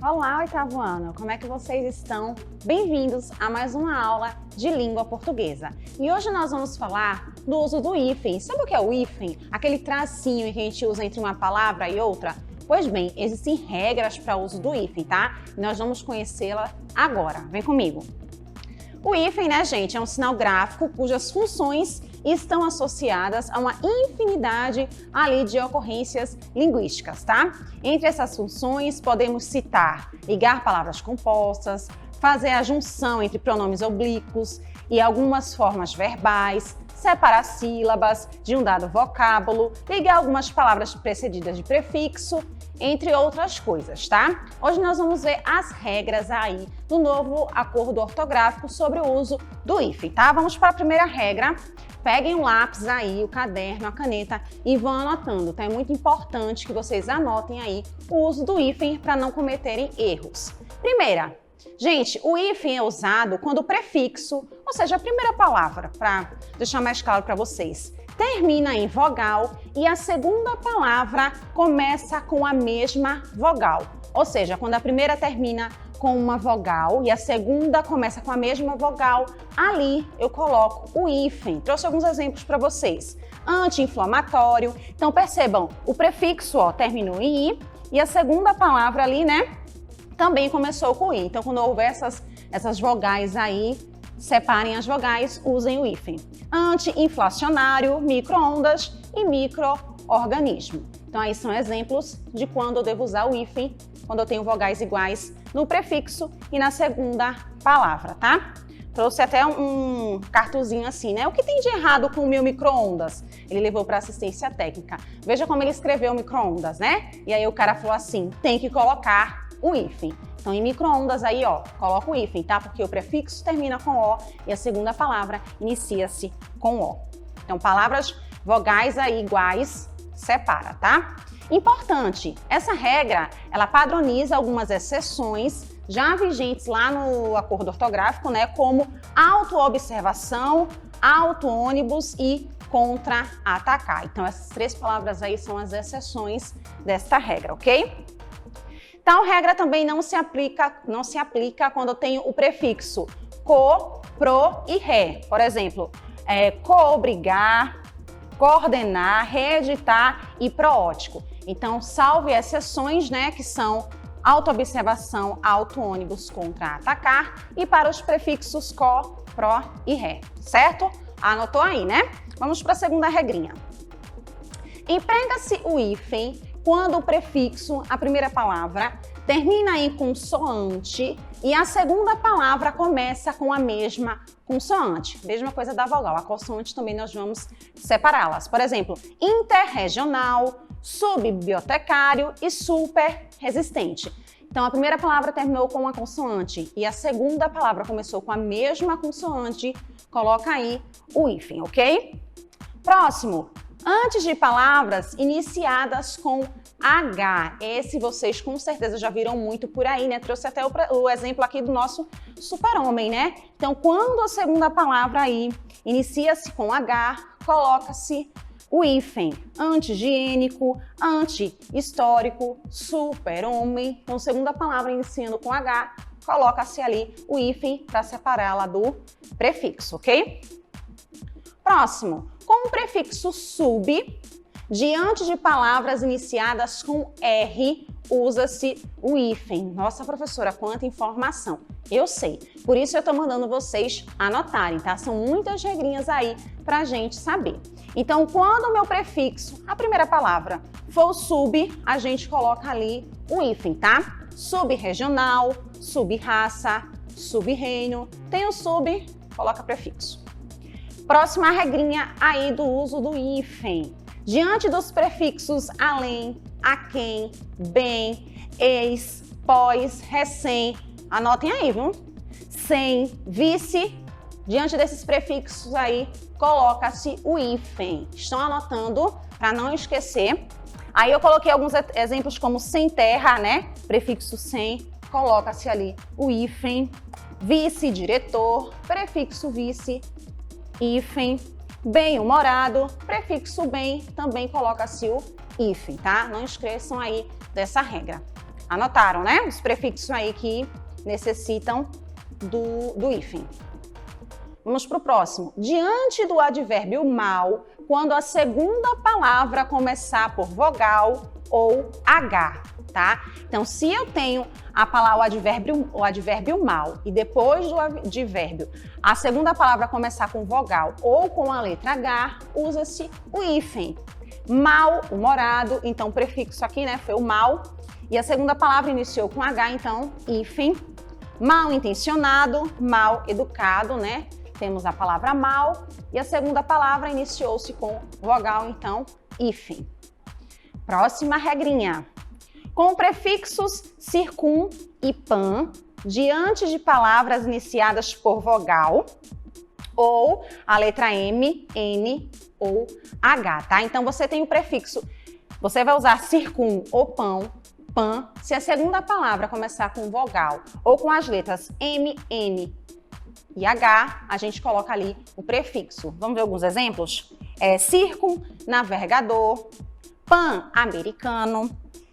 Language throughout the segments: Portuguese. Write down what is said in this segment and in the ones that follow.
Olá, oitavo ano! Como é que vocês estão? Bem-vindos a mais uma aula de língua portuguesa. E hoje nós vamos falar do uso do hífen. Sabe o que é o hífen? Aquele tracinho que a gente usa entre uma palavra e outra? Pois bem, existem regras para o uso do hífen, tá? E nós vamos conhecê-la agora. Vem comigo! O hífen, né, gente, é um sinal gráfico cujas funções estão associadas a uma infinidade ali de ocorrências linguísticas, tá? Entre essas funções, podemos citar ligar palavras compostas, fazer a junção entre pronomes oblíquos e algumas formas verbais, separar sílabas de um dado vocábulo, ligar algumas palavras precedidas de prefixo, entre outras coisas, tá? Hoje nós vamos ver as regras aí do novo acordo ortográfico sobre o uso do hífen, tá? Vamos para a primeira regra. Peguem o lápis aí, o caderno, a caneta e vão anotando, tá? É muito importante que vocês anotem aí o uso do hífen para não cometerem erros. Primeira, gente, o hífen é usado quando o prefixo, ou seja, a primeira palavra, para deixar mais claro para vocês, termina em vogal e a segunda palavra começa com a mesma vogal. Ou seja, quando a primeira termina com uma vogal e a segunda começa com a mesma vogal, ali eu coloco o hífen. Trouxe alguns exemplos para vocês. Anti-inflamatório. Então percebam, o prefixo terminou em i e a segunda palavra ali, né, também começou com i. Então quando houver essas vogais aí, separem as vogais, usem o hífen. Anti-inflacionário, micro-ondas e micro-organismo. Então aí são exemplos de quando eu devo usar o hífen, quando eu tenho vogais iguais no prefixo e na segunda palavra, tá? Trouxe até um cartuzinho assim, né? O que tem de errado com o meu micro-ondas? Ele levou para assistência técnica. Veja como ele escreveu micro-ondas, né? E aí o cara falou assim, tem que colocar o hífen. Então, em micro-ondas aí, coloca o hífen, tá? Porque o prefixo termina com o e a segunda palavra inicia-se com o. Então, palavras vogais aí iguais, separa, tá? Importante, essa regra, ela padroniza algumas exceções já vigentes lá no acordo ortográfico, né? Como auto-observação, auto-ônibus e contra-atacar. Então, essas três palavras aí são as exceções desta regra, ok? Tal regra também não se aplica quando eu tenho o prefixo co, pro e ré. Por exemplo, coobrigar, coordenar, reeditar e proótico. Então, salve exceções, né, que são auto-observação, auto-ônibus, contra-atacar e para os prefixos co, pro e ré, certo? Anotou aí, né? Vamos para a segunda regrinha. Emprega-se o hífen quando o prefixo, a primeira palavra, termina em consoante e a segunda palavra começa com a mesma consoante. Mesma coisa da vogal, a consoante também nós vamos separá-las. Por exemplo, interregional, subbibliotecário e super resistente. Então, a primeira palavra terminou com uma consoante e a segunda palavra começou com a mesma consoante, coloca aí o hífen, ok? Próximo. Antes de palavras iniciadas com H, esse vocês com certeza já viram muito por aí, né? Trouxe até o exemplo aqui do nosso super-homem, né? Então, quando a segunda palavra aí inicia-se com H, coloca-se o hífen. Anti-higiênico, anti-histórico, super-homem. Então, segunda palavra iniciando com H, coloca-se ali o hífen para separá-la do prefixo, ok? Próximo. Com o prefixo sub, diante de palavras iniciadas com R, usa-se o hífen. Nossa, professora, quanta informação! Eu sei, por isso eu estou mandando vocês anotarem, tá? São muitas regrinhas aí para a gente saber. Então, quando o meu prefixo, a primeira palavra, for o sub, a gente coloca ali o hífen, tá? Subregional, subraça, sub-reino, tem o sub, coloca prefixo. Próxima regrinha aí do uso do hífen. Diante dos prefixos além, aquém, bem, ex, pós, recém, anotem aí, viu? Sem, vice, diante desses prefixos aí, coloca-se o hífen. Estão anotando para não esquecer. Aí eu coloquei alguns exemplos como sem terra, né? Prefixo sem, coloca-se ali o hífen. Vice-diretor, prefixo vice, hífen. Bem-humorado, prefixo bem, também coloca-se o hífen, tá? Não esqueçam aí dessa regra. Anotaram, né? Os prefixos aí que necessitam do hífen. Vamos para o próximo. Diante do advérbio mal, quando a segunda palavra começar por vogal ou H, tá? Então, se eu tenho o advérbio mal e depois do advérbio a segunda palavra começar com vogal ou com a letra H, usa-se o hífen. Mal, humorado, então o prefixo aqui, né, foi o mal. E a segunda palavra iniciou com H, então hífen. Mal intencionado, mal educado, né? Temos a palavra mal e a segunda palavra iniciou-se com vogal, então hífen. Próxima regrinha. Com prefixos circum e pan, diante de palavras iniciadas por vogal, ou a letra M, N ou H, tá? Então você tem o prefixo, você vai usar circum ou pan, se a segunda palavra começar com vogal ou com as letras M, N e H, a gente coloca ali o prefixo. Vamos ver alguns exemplos? Circum, navegador, pan-americano,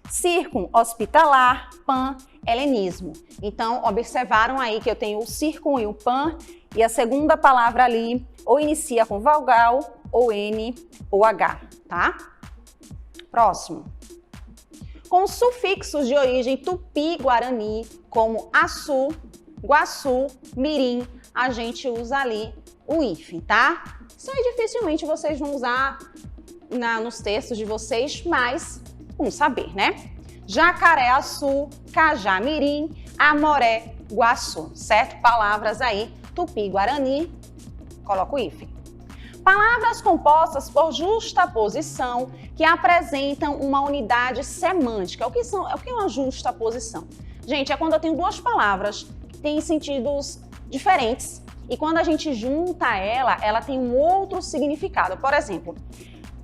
circum, hospitalar, pan, helenismo. Então, observaram aí que eu tenho o circum e o pan, e a segunda palavra ali ou inicia com vogal, ou N, ou H, tá? Próximo. Com sufixos de origem tupi-guarani, como açu, guaçu, mirim, a gente usa ali o hífen, tá? Isso aí dificilmente vocês vão usar nos textos de vocês, mas vamos saber, né? Jacareaçu, cajá-mirim, amoré, guaçu, certo? Palavras aí, tupi-guarani, coloca o hífen. Palavras compostas por justaposição que apresentam uma unidade semântica. O que é uma justaposição? Gente, é quando eu tenho duas palavras que têm sentidos diferentes e quando a gente junta ela tem um outro significado. Por exemplo,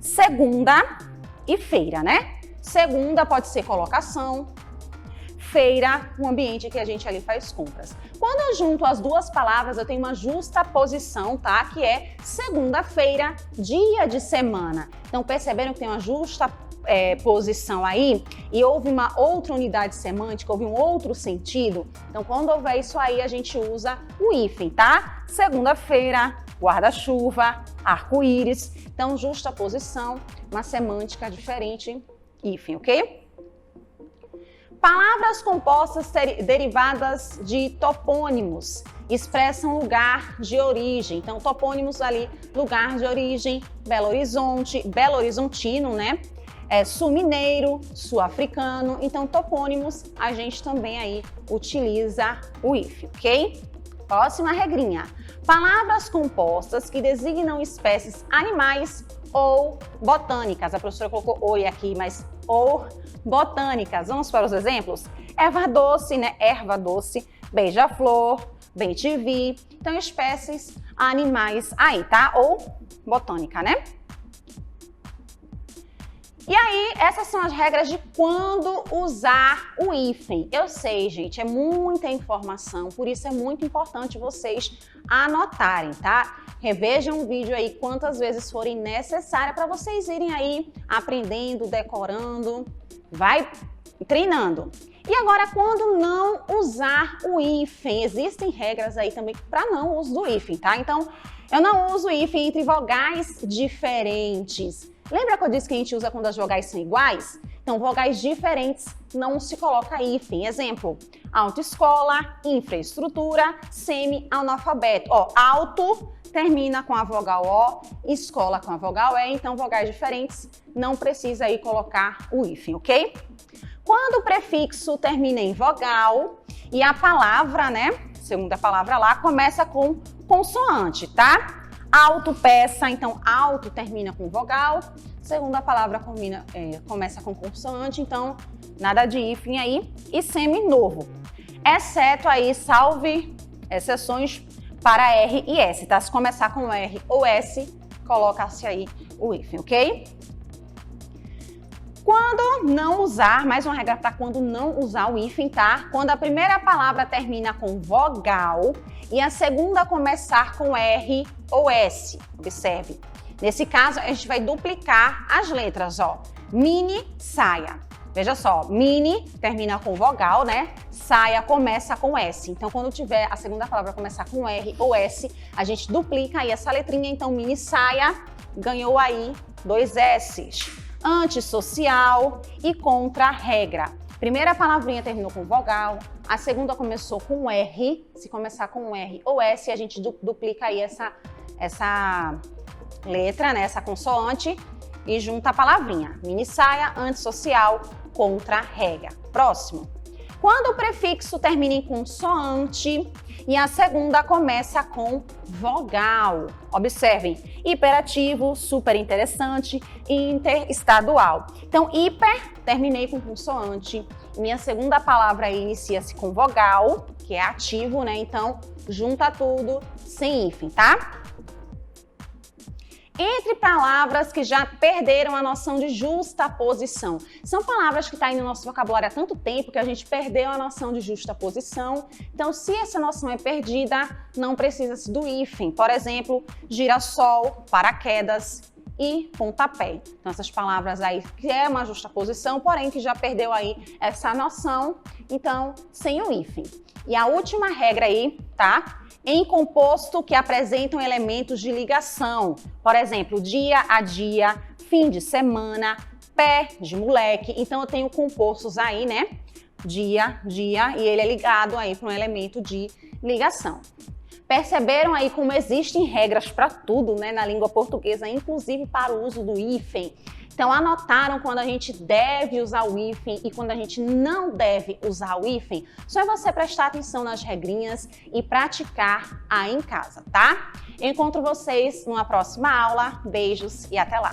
segunda e feira, né? Segunda pode ser colocação, feira, um ambiente que a gente ali faz compras. Quando eu junto as duas palavras, eu tenho uma justaposição, tá? Que é segunda-feira, dia de semana. Então, perceberam que tem uma justaposição aí e houve uma outra unidade semântica, houve um outro sentido? Então, quando houver isso aí, a gente usa o hífen, tá? Segunda-feira, guarda-chuva, arco-íris. Então, justaposição, uma semântica diferente, hífen, ok? Palavras compostas derivadas de topônimos expressam lugar de origem. Então, topônimos ali, lugar de origem, Belo Horizonte, Belo Horizontino, né? Sul-mineiro, sul-africano. Então, topônimos, a gente também aí utiliza o hífen, ok? Próxima regrinha. Palavras compostas que designam espécies animais ou botânicas. A professora colocou oi aqui, mas ou botânicas. Vamos para os exemplos? Erva doce, né? Erva doce, beija-flor, bem-te-vi. Então, espécies animais aí, tá? Ou botânica, né? E aí, essas são as regras de quando usar o hífen. Eu sei, gente, é muita informação, por isso é muito importante vocês anotarem, tá? Revejam o vídeo aí quantas vezes forem necessárias para vocês irem aí aprendendo, decorando, vai treinando. E agora, quando não usar o hífen? Existem regras aí também para não uso do hífen, tá? Então, eu não uso o hífen entre vogais diferentes. Lembra que eu disse que a gente usa quando as vogais são iguais? Então, vogais diferentes não se coloca hífen. Exemplo, autoescola, infraestrutura, semi-analfabeto. Ó, auto termina com a vogal O, escola com a vogal E, então vogais diferentes não precisa aí colocar o hífen, ok? Quando o prefixo termina em vogal e a palavra, né, segunda palavra lá, começa com consoante, tá? Auto, peça, então auto termina com vogal, segunda palavra começa com consoante, então nada de hífen aí, e semi-novo, exceto aí, salve exceções para R e S, tá? Se começar com R ou S, coloca-se aí o hífen, ok? Quando não usar, mais uma regra para quando não usar o hífen, tá? Quando a primeira palavra termina com vogal e a segunda começar com R ou S. Observe. Nesse caso, a gente vai duplicar as letras, ó. Mini saia. Veja só, mini termina com vogal, né? Saia começa com S. Então, quando tiver a segunda palavra começar com R ou S, a gente duplica aí essa letrinha. Então, mini saia ganhou aí 2 S's. Antissocial e contra-regra. Primeira palavrinha terminou com vogal, a segunda começou com R. Se começar com R ou S, a gente duplica aí essa letra, né? Essa consoante e junta a palavrinha. Mini saia, antissocial, contra-regra. Próximo. Quando o prefixo termina em consoante e a segunda começa com vogal. Observem, hiperativo, super interessante, interestadual. Então, hiper, terminei com consoante. Minha segunda palavra aí inicia-se com vogal, que é ativo, né? Então, junta tudo sem hífen, tá? Entre palavras que já perderam a noção de justaposição. São palavras que estão aí no nosso vocabulário há tanto tempo que a gente perdeu a noção de justaposição. Então, se essa noção é perdida, não precisa-se do hífen. Por exemplo, girassol, paraquedas e pontapé. Então, essas palavras aí que é uma justaposição, porém que já perdeu aí essa noção, então, sem o hífen. E a última regra aí, tá? Em composto que apresentam elementos de ligação. Por exemplo, dia a dia, fim de semana, pé de moleque. Então, eu tenho compostos aí, né? Dia, e ele é ligado aí para um elemento de ligação. Perceberam aí como existem regras para tudo, né, na língua portuguesa, inclusive para o uso do hífen? Então, anotaram quando a gente deve usar o hífen e quando a gente não deve usar o hífen? Só é você prestar atenção nas regrinhas e praticar aí em casa, tá? Eu encontro vocês numa próxima aula. Beijos e até lá!